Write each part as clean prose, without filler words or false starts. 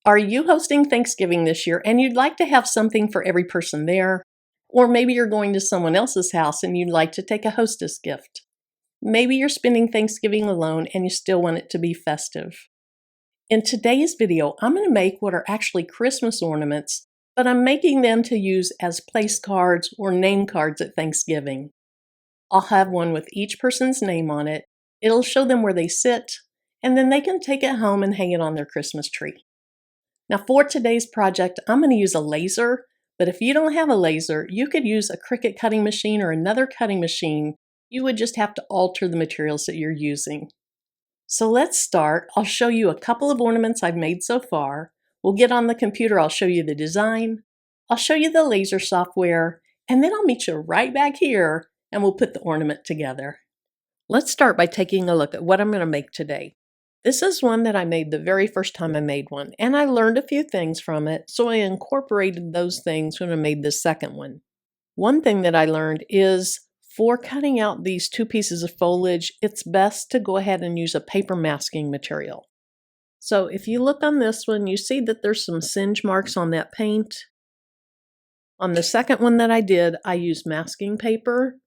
Are you hosting Thanksgiving this year and you'd like to have something for every person there? Or maybe you're going to someone else's house and you'd like to take a hostess gift. Maybe you're spending Thanksgiving alone and you still want it to be festive. In today's video, I'm going to make what are actually Christmas ornaments, but I'm making them to use as place cards or name cards at Thanksgiving. I'll have one with each person's name on it. It'll show them where they sit, and then they can take it home and hang it on their Christmas tree. Now for today's project, I'm going to use a laser, but if you don't have a laser, you could use a Cricut cutting machine or another cutting machine. You would just have to alter the materials that you're using. So let's start. I'll show you a couple of ornaments I've made so far. We'll get on the computer, I'll show you the design, I'll show you the laser software, and then I'll meet you right back here and we'll put the ornament together. Let's start by taking a look at what I'm going to make today. This is one that I made the very first time I made one, and I learned a few things from it, so I incorporated those things when I made the second one. One thing that I learned is for cutting out these two pieces of foliage, it's best to go ahead and use a paper masking material. So if you look on this one, you see that there's some singe marks on that paint. On the second one that I did, I used masking paper,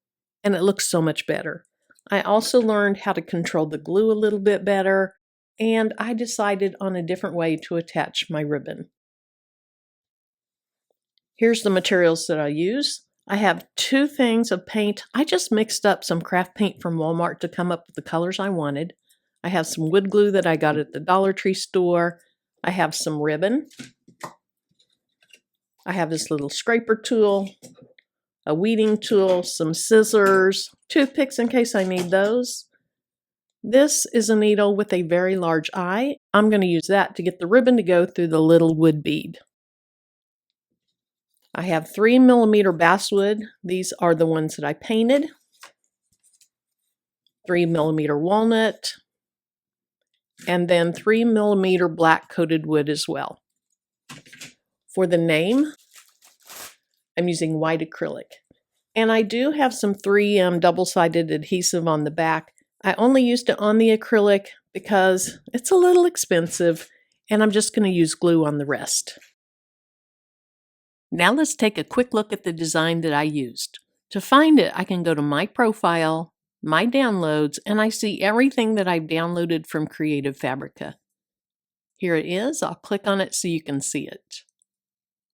and it looks so much better. I also learned how to control the glue a little bit better, and I decided on a different way to attach my ribbon. Here's the materials that I use. I have two things of paint. I just mixed up some craft paint from Walmart to come up with the colors I wanted. I have some wood glue that I got at the Dollar Tree store. I have some ribbon. I have this little scraper tool, a weeding tool, some scissors, toothpicks in case I need those. This is a needle with a very large eye. I'm going to use that to get the ribbon to go through the little wood bead. I have 3mm basswood. These are the ones that I painted. 3mm walnut. And then 3mm black coated wood as well. For the name, I'm using white acrylic. And I do have some 3M double-sided adhesive on the back. I only used it on the acrylic because it's a little expensive, and I'm just going to use glue on the rest. Now let's take a quick look at the design that I used. To find it, I can go to My Profile, My Downloads, and I see everything that I've downloaded from Creative Fabrica. Here it is. I'll click on it so you can see it.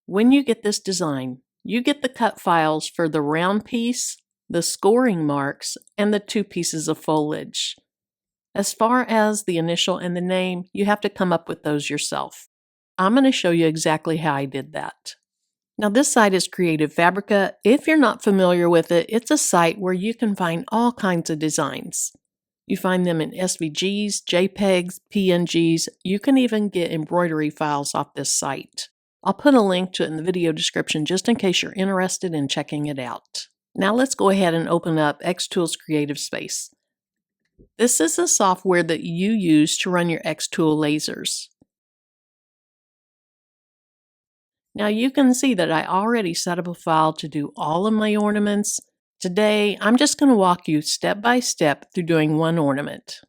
When you get this design, you get the cut files for the round piece, the scoring marks, and the two pieces of foliage. As far as the initial and the name, you have to come up with those yourself. I'm going to show you exactly how I did that. Now this site is Creative Fabrica. If you're not familiar with it, it's a site where you can find all kinds of designs. You find them in SVGs, JPEGs, PNGs. You can even get embroidery files off this site. I'll put a link to it in the video description just in case you're interested in checking it out. Now let's go ahead and open up xTool's Creative Space. This is the software that you use to run your xTool lasers. Now you can see that I already set up a file to do all of my ornaments. Today, I'm just going to walk you step by step through doing one ornament.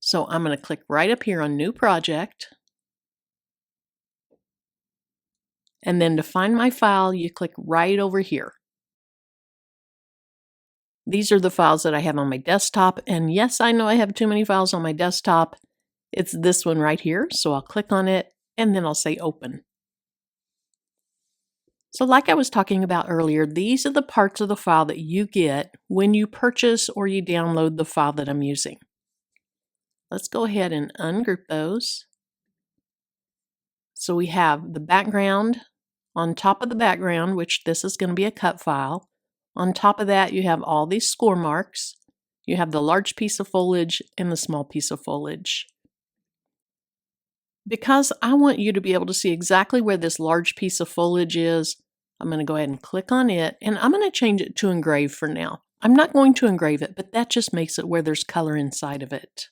So I'm going to click right up here on New Project. And then to find my file, you click right over here. These are the files that I have on my desktop. And yes, I know I have too many files on my desktop. It's this one right here. So I'll click on it and then I'll say Open. So like I was talking about earlier, these are the parts of the file that you get when you purchase or you download the file that I'm using. Let's go ahead and ungroup those. So we have the background. On top of the background, which this is going to be a cut file, on top of that you have all these score marks. You have the large piece of foliage and the small piece of foliage. Because I want you to be able to see exactly where this large piece of foliage is, I'm going to go ahead and click on it, and I'm going to change it to engrave for now. I'm not going to engrave it, but that just makes it where there's color inside of it.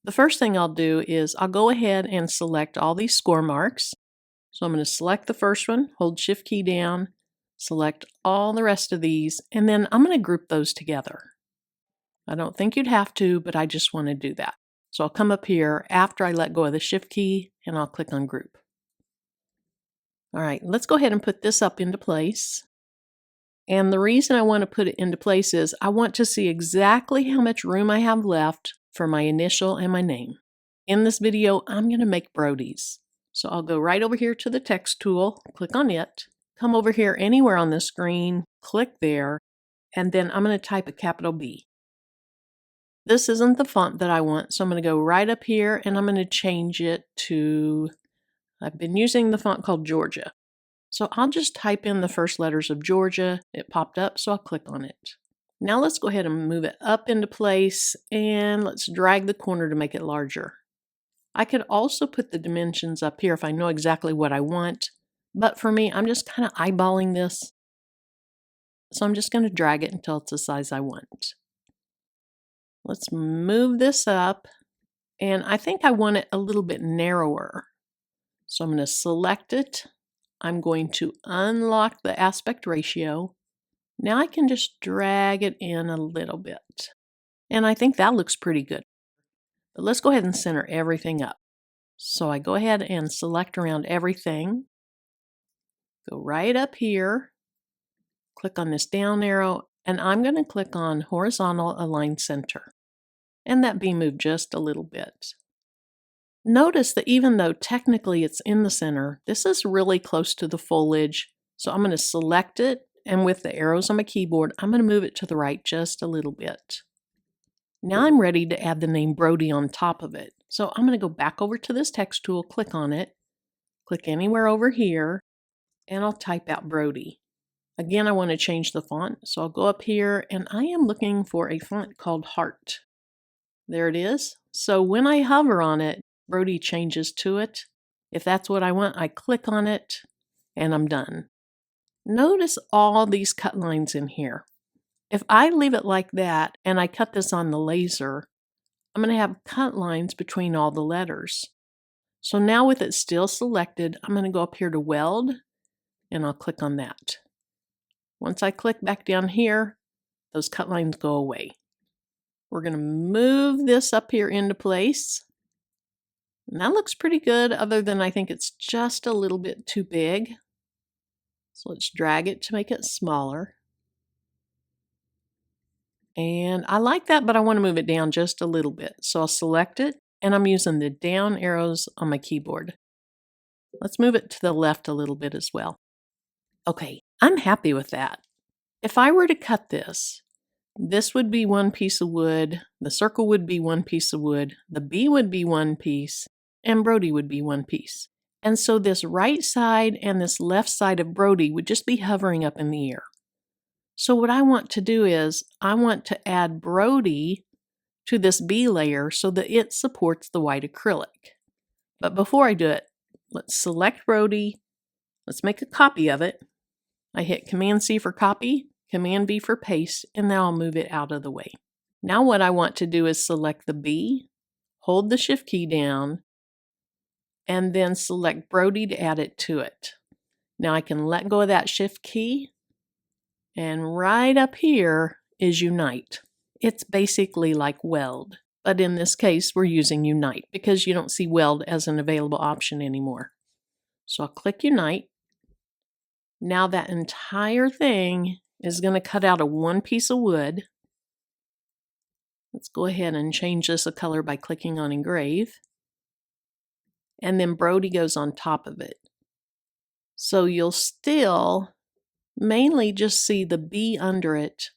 The first thing I'll do is I'll go ahead and select all these score marks. So I'm going to select the first one, hold Shift key down, select all the rest of these, and then I'm going to group those together. I don't think you'd have to, but I just want to do that. So I'll come up here after I let go of the Shift key and I'll click on Group. All right, let's go ahead and put this up into place. And the reason I want to put it into place is I want to see exactly how much room I have left for my initial and my name. In this video, I'm going to make Brody's. So I'll go right over here to the text tool, click on it, come over here anywhere on the screen, click there, and then I'm going to type a capital B. This isn't the font that I want, so I'm going to go right up here and I'm going to change it to, I've been using the font called Georgia. So I'll just type in the first letters of Georgia. It popped up, so I'll click on it. Now let's go ahead and move it up into place and let's drag the corner to make it larger. I could also put the dimensions up here if I know exactly what I want, but for me, I'm just kind of eyeballing this. So I'm just going to drag it until it's the size I want. Let's move this up, and I think I want it a little bit narrower. So I'm going to select it. I'm going to unlock the aspect ratio. Now I can just drag it in a little bit. And I think that looks pretty good. But let's go ahead and center everything up. So I go ahead and select around everything. Go right up here. Click on this down arrow. And I'm going to click on Horizontal Align Center. And that be moved just a little bit. Notice that even though technically it's in the center, this is really close to the foliage. So I'm going to select it, and with the arrows on my keyboard, I'm going to move it to the right just a little bit. Now I'm ready to add the name Brody on top of it. So I'm going to go back over to this text tool, click on it, click anywhere over here, and I'll type out Brody. Again, I want to change the font, so I'll go up here, and I am looking for a font called Heart. There it is. So when I hover on it, Brody changes to it. If that's what I want, I click on it and I'm done. Notice all these cut lines in here. If I leave it like that and I cut this on the laser, I'm going to have cut lines between all the letters. So now with it still selected, I'm going to go up here to Weld and I'll click on that. Once I click back down here, those cut lines go away. We're going to move this up here into place. And that looks pretty good, other than I think it's just a little bit too big. So let's drag it to make it smaller. And I like that, but I want to move it down just a little bit. So I'll select it, and I'm using the down arrows on my keyboard. Let's move it to the left a little bit as well. Okay, I'm happy with that. If I were to cut this, this would be one piece of wood, the circle would be one piece of wood, the B would be one piece, and Brody would be one piece. And so this right side and this left side of Brody would just be hovering up in the air. So what I want to do is I want to add Brody to this B layer so that it supports the white acrylic. But before I do it, let's select Brody. Let's make a copy of it. I hit Command C for copy, Command V for paste, and now I'll move it out of the way. Now what I want to do is select the B, hold the Shift key down, and then select Brody to add it to it. Now I can let go of that Shift key, and right up here is Unite. It's basically like Weld, but in this case we're using Unite because you don't see Weld as an available option anymore. So I'll click Unite. Now that entire thing is going to cut out of one piece of wood. Let's go ahead and change this a color by clicking on Engrave. And then Brody goes on top of it. So you'll still mainly just see the B under it.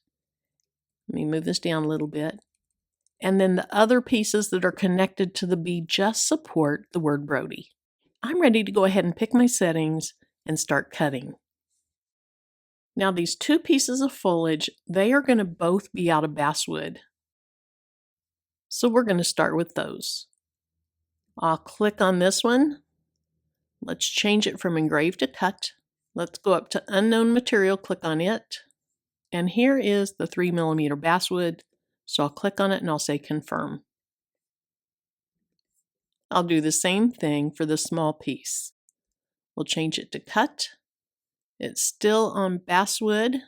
Let me move this down a little bit. And then the other pieces that are connected to the B just support the word Brody. I'm ready to go ahead and pick my settings and start cutting. Now these two pieces of foliage, they are going to both be out of basswood. So we're going to start with those. I'll click on this one. Let's change it from Engrave to Cut. Let's go up to Unknown Material, click on it. And here is the 3mm basswood. So I'll click on it and I'll say Confirm. I'll do the same thing for the small piece. We'll change it to Cut. It's still on basswood.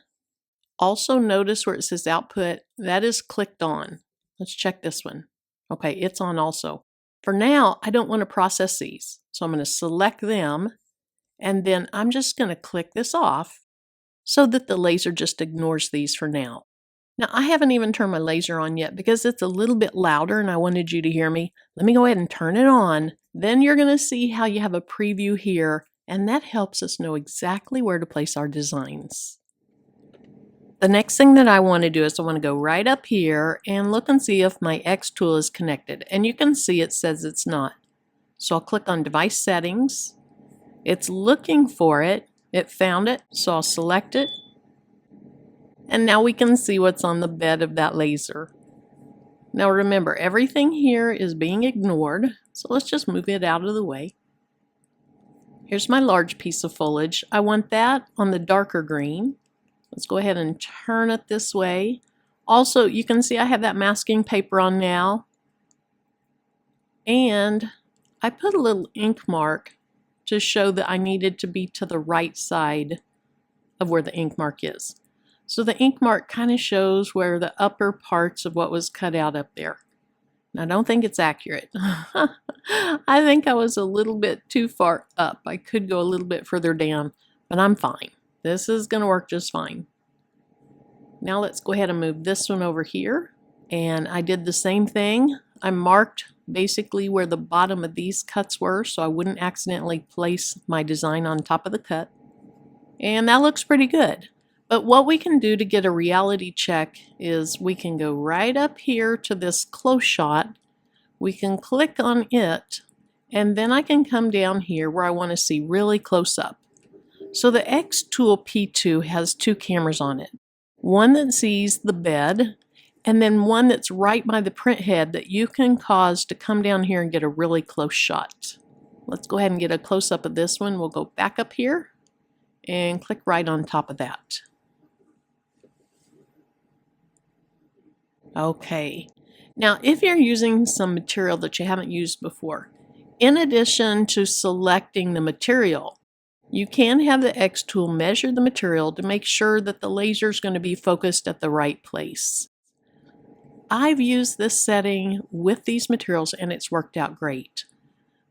Also notice where it says Output, that is clicked on. Let's check this one. Okay, it's on also. For now, I don't want to process these. So I'm going to select them, and then I'm just going to click this off so that the laser just ignores these for now. Now, I haven't even turned my laser on yet because it's a little bit louder and I wanted you to hear me. Let me go ahead and turn it on. Then you're going to see how you have a preview here, and that helps us know exactly where to place our designs. The next thing that I want to do is I want to go right up here and look and see if my xTool is connected. And you can see it says it's not. So I'll click on Device Settings. It's looking for it. It found it, so I'll select it. And now we can see what's on the bed of that laser. Now remember, everything here is being ignored, so let's just move it out of the way. Here's my large piece of foliage. I want that on the darker green. Let's go ahead and turn it this way. Also, you can see I have that masking paper on now. And I put a little ink mark to show that I needed to be to the right side of where the ink mark is. So the ink mark kind of shows where the upper parts of what was cut out up there. Now, I don't think it's accurate. I think I was a little bit too far up. I could go a little bit further down, but I'm fine. This is going to work just fine. Now let's go ahead and move this one over here. And I did the same thing. I marked basically where the bottom of these cuts were so I wouldn't accidentally place my design on top of the cut. And that looks pretty good. But what we can do to get a reality check is we can go right up here to this close shot. We can click on it, and then I can come down here where I want to see really close up. So the xTool P2 has two cameras on it. One that sees the bed, and then one that's right by the print head that you can cause to come down here and get a really close shot. Let's go ahead and get a close-up of this one. We'll go back up here and click right on top of that. Okay, now if you're using some material that you haven't used before, in addition to selecting the material, you can have the xTool measure the material to make sure that the laser is going to be focused at the right place. I've used this setting with these materials and it's worked out great.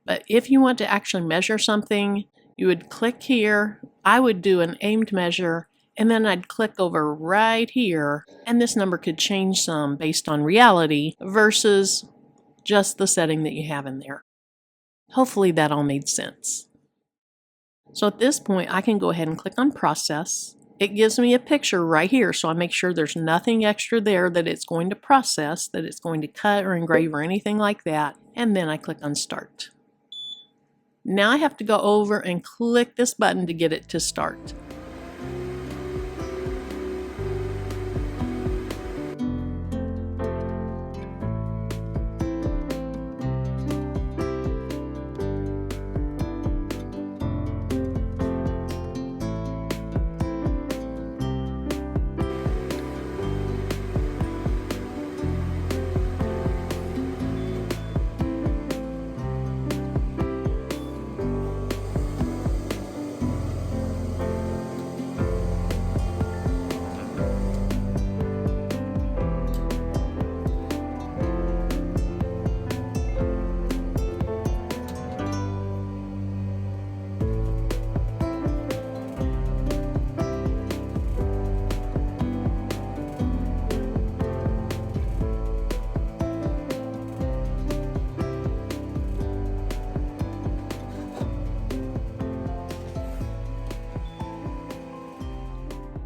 But if you want to actually measure something, you would click here. I would do an aimed measure, and then I'd click over right here, and this number could change some based on reality versus just the setting that you have in there. Hopefully that all made sense. So at this point, I can go ahead and click on Process. It gives me a picture right here, so I make sure there's nothing extra there that it's going to process, that it's going to cut or engrave or anything like that, and then I click on Start. Now I have to go over and click this button to get it to start.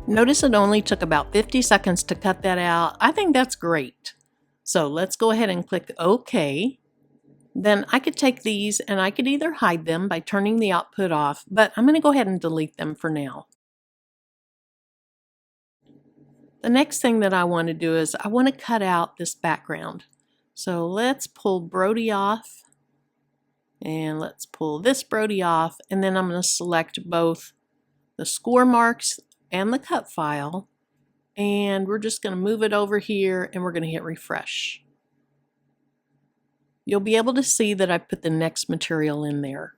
Notice it only took about 50 seconds to cut that out. I think that's great. So let's go ahead and click OK. Then I could take these and I could either hide them by turning the output off, but I'm going to go ahead and delete them for now. The next thing that I want to do is I want to cut out this background. So let's pull Brody off, and let's pull this Brody off, and then I'm going to select both the score marks and the cut file, and we're just going to move it over here and we're going to hit refresh. You'll be able to see that I put the next material in there.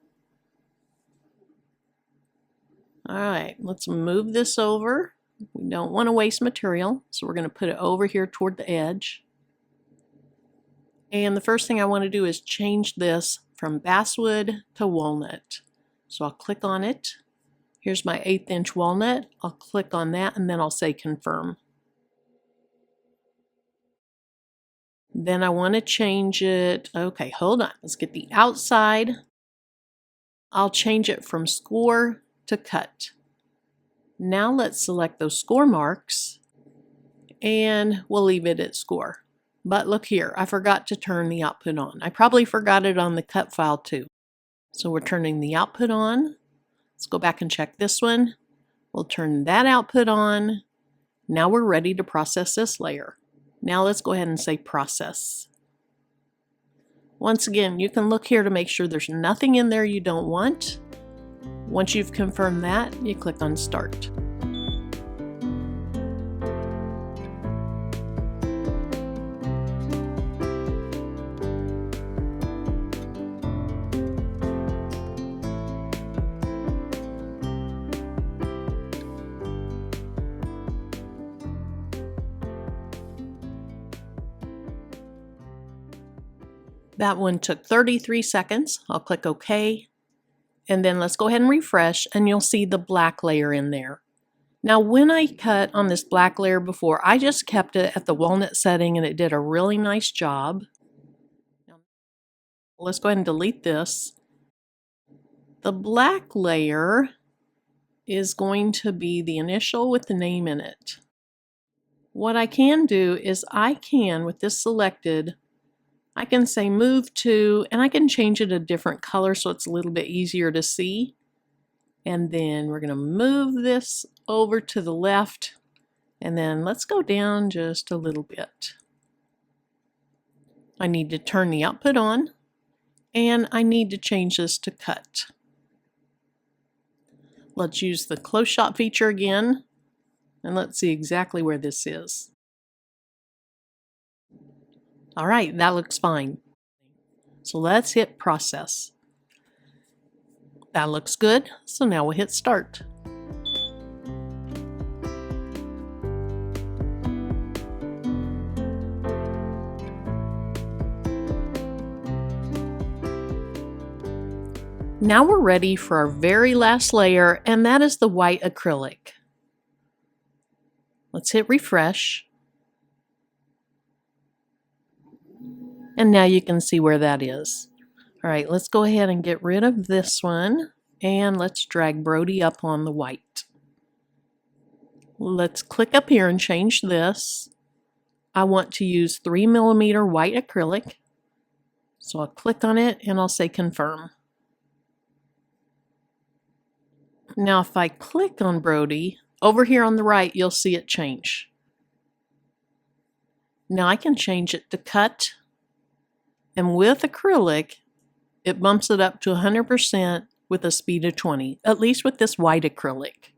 All right, let's move this over. We don't want to waste material, so we're going to put it over here toward the edge. And the first thing I want to do is change this from basswood to walnut. So I'll click on it. Here's my 1/8 inch walnut. I'll click on that and then I'll say confirm. Then I want to change it. Okay, hold on. Let's get the outside. I'll change it from score to cut. Now let's select those score marks and we'll leave it at score. But look here, I forgot to turn the output on. I probably forgot it on the cut file too. So we're turning the output on. Let's go back and check this one. We'll turn that output on. Now we're ready to process this layer. Now let's go ahead and say process. Once again, you can look here to make sure there's nothing in there you don't want. Once you've confirmed that, you click on Start. That one took 33 seconds. I'll click OK. And then let's go ahead and refresh and you'll see the black layer in there. Now when I cut on this black layer before, I just kept it at the walnut setting and it did a really nice job. Let's go ahead and delete this. The black layer is going to be the initial with the name in it. What I can do is I can, with this selected, I can say move to, and I can change it a different color so it's a little bit easier to see. And then we're going to move this over to the left. And then let's go down just a little bit. I need to turn the output on. And I need to change this to cut. Let's use the close shot feature again. And let's see exactly where this is. All right, that looks fine. So let's hit process. That looks good, so now we'll hit start. Now we're ready for our very last layer, and that is the white acrylic. Let's hit refresh. And now you can see where that is. All right, let's go ahead and get rid of this one and let's drag Brody up on the white. Let's click up here and change this. I want to use 3mm white acrylic. So I'll click on it and I'll say confirm. Now if I click on Brody, over here on the right, you'll see it change. Now I can change it to cut. And with acrylic, it bumps it up to 100% with a speed of 20, at least with this white acrylic.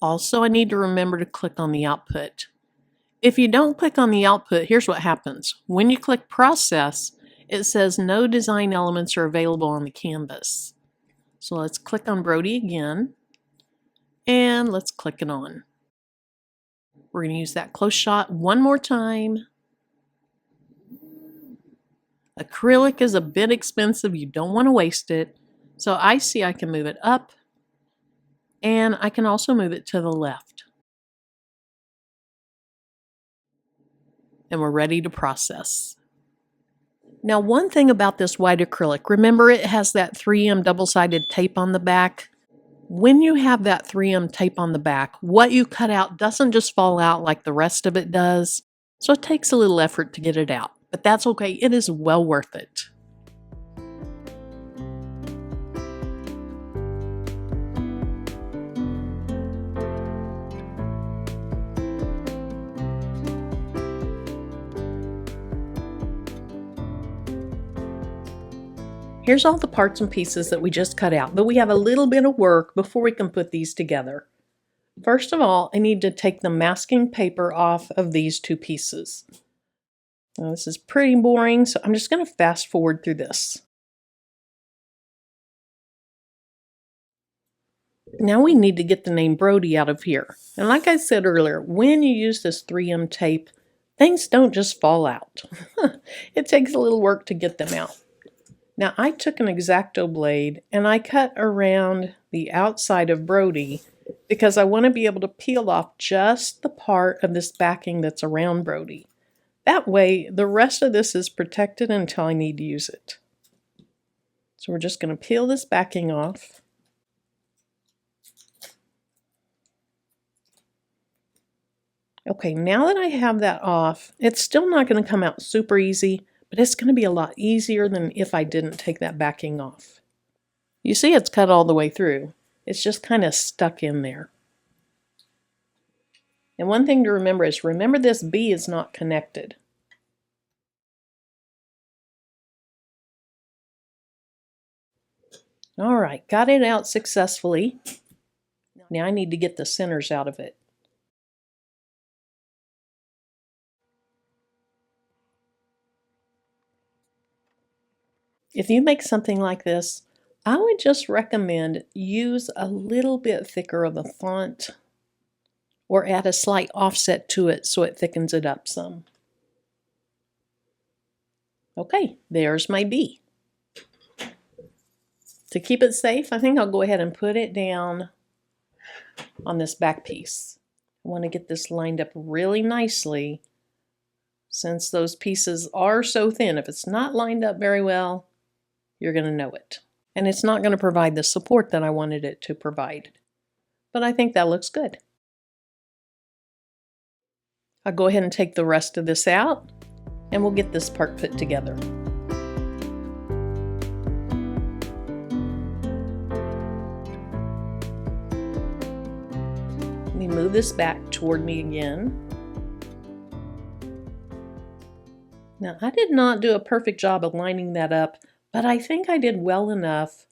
Also, I need to remember to click on the output. If you don't click on the output, here's what happens. When you click process, it says no design elements are available on the canvas. So let's click on Brody again, and let's click it on. We're going to use that close shot one more time. Acrylic is a bit expensive. You don't want to waste it. So I see I can move it up and I can also move it to the left. And we're ready to process. Now one thing about this white acrylic, remember it has that 3M double-sided tape on the back. When you have that 3M tape on the back, what you cut out doesn't just fall out like the rest of it does. So it takes a little effort to get it out. But that's okay, it is well worth it. Here's all the parts and pieces that we just cut out, but we have a little bit of work before we can put these together. First of all, I need to take the masking paper off of these two pieces. Now, this is pretty boring, so I'm just going to fast forward through this. Now we need to get the name Brody out of here. And like I said earlier, when you use this 3M tape, Things don't just fall out. It takes a little work to get them out. Now I took an X-Acto blade and I cut around the outside of Brody because I want to be able to peel off just the part of this backing that's around Brody. That way the rest of this is protected until I need to use it. So we're just going to peel this backing off. Okay, now that I have that off, it's still not going to come out super easy, but it's going to be a lot easier than if I didn't take that backing off. You see it's cut all the way through. It's just kind of stuck in there. And one thing to remember is, remember this B is not connected. All right, got it out successfully. Now I need to get the centers out of it. If you make something like this, I would just recommend use a little bit thicker of a font or add a slight offset to it so it thickens it up some. Okay, there's my B. To keep it safe, I think I'll go ahead and put it down on this back piece. I want to get this lined up really nicely since those pieces are so thin. If it's not lined up very well, you're going to know it. And it's not going to provide the support that I wanted it to provide. But I think that looks good. I'll go ahead and take the rest of this out and we'll get this part put together. Let me move this back toward me again. Now, I did not do a perfect job of lining that up, but I think I did well enough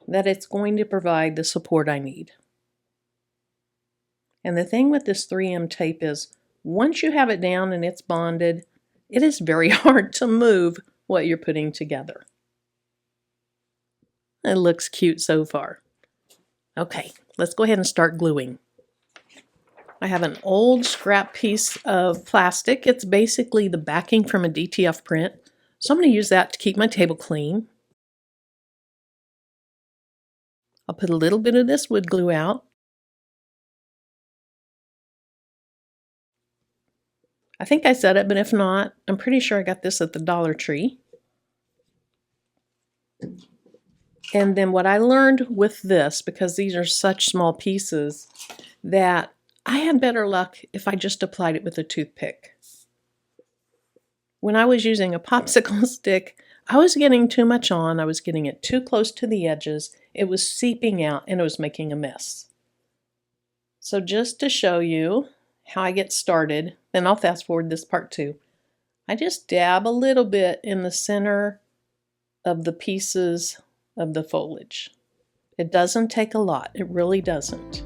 that it's going to provide the support I need. And the thing with this 3M tape is, once you have it down and it's bonded, it is very hard to move what you're putting together. It looks cute so far. Okay, let's go ahead and start gluing. I have an old scrap piece of plastic. It's basically the backing from a DTF print. So I'm going to use that to keep my table clean. I'll put a little bit of this wood glue out. I think I said it, but if not, I'm pretty sure I got this at the Dollar Tree. And then what I learned with this, because these are such small pieces, that I had better luck if I just applied it with a toothpick. When I was using a popsicle stick, I was getting too much on. I was getting it too close to the edges. It was seeping out and it was making a mess. So just to show you how I get started, then I'll fast forward this part too. I just dab a little bit in the center of the pieces of the foliage. It doesn't take a lot. It really doesn't.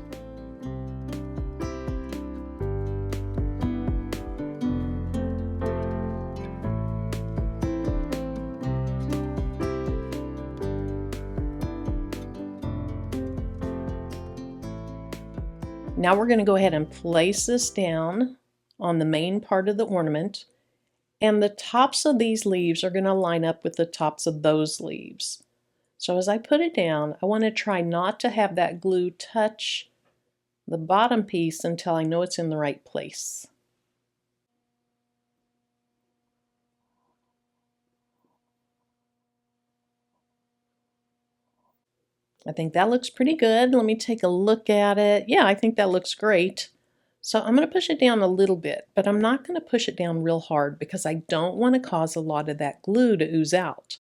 Now we're going to go ahead and place this down on the main part of the ornament, and the tops of these leaves are going to line up with the tops of those leaves. So as I put it down, I want to try not to have that glue touch the bottom piece until I know it's in the right place. I think that looks pretty good. Let me take a look at it. Yeah, I think that looks great. So I'm going to push it down a little bit, but I'm not going to push it down real hard because I don't want to cause a lot of that glue to ooze out.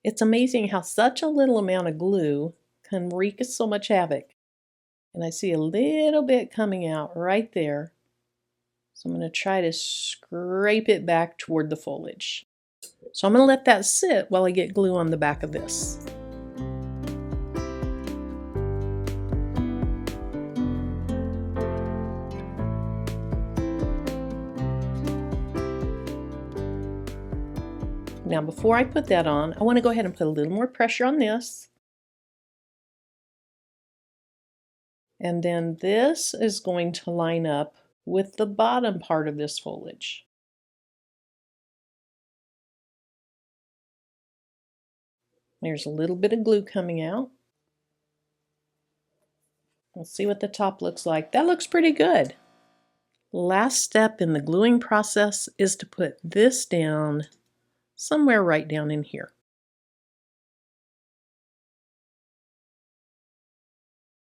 It's amazing how such a little amount of glue can wreak so much havoc. And I see a little bit coming out right there. So I'm going to try to scrape it back toward the foliage. So I'm going to let that sit while I get glue on the back of this. Now before I put that on, I want to go ahead and put a little more pressure on this. And then this is going to line up with the bottom part of this foliage. There's a little bit of glue coming out. We'll see what the top looks like. That looks pretty good. Last step in the gluing process is to put this down somewhere right down in here.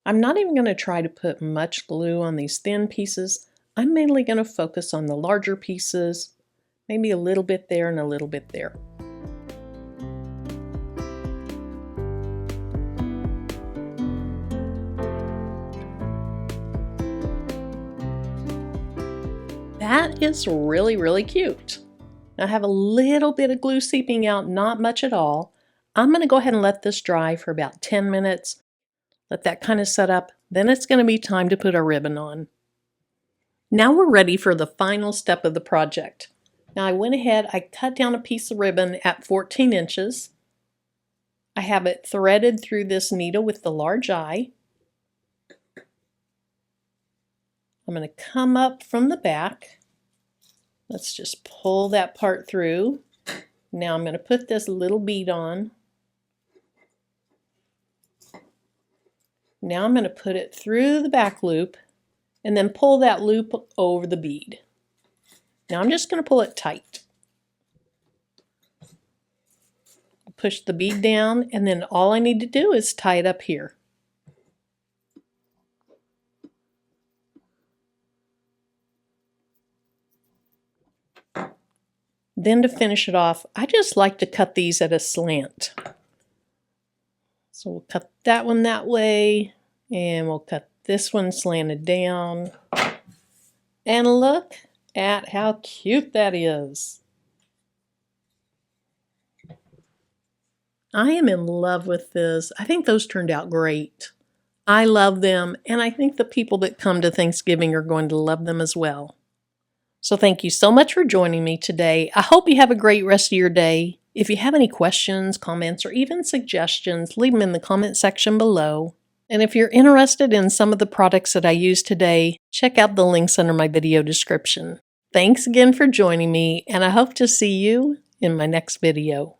I'm not even going to try to put much glue on these thin pieces. I'm mainly going to focus on the larger pieces, maybe a little bit there and a little bit there. That is really, really cute. I have a little bit of glue seeping out, not much at all. I'm going to go ahead and let this dry for about 10 minutes. Let that kind of set up. Then it's going to be time to put our ribbon on. Now we're ready for the final step of the project. Now I went ahead, I cut down a piece of ribbon at 14 inches. I have it threaded through this needle with the large eye. I'm going to come up from the back. Let's just pull that part through. Now I'm going to put this little bead on. Now I'm going to put it through the back loop and then pull that loop over the bead. Now I'm just going to pull it tight. Push the bead down, and then all I need to do is tie it up here. Then to finish it off, I just like to cut these at a slant. So we'll cut that one that way, and we'll cut this one slanted down. And look at how cute that is. I am in love with this. I think those turned out great. I love them, and I think the people that come to Thanksgiving are going to love them as well. So thank you so much for joining me today. I hope you have a great rest of your day. If you have any questions, comments, or even suggestions, leave them in the comment section below. And if you're interested in some of the products that I used today, check out the links under my video description. Thanks again for joining me, and I hope to see you in my next video.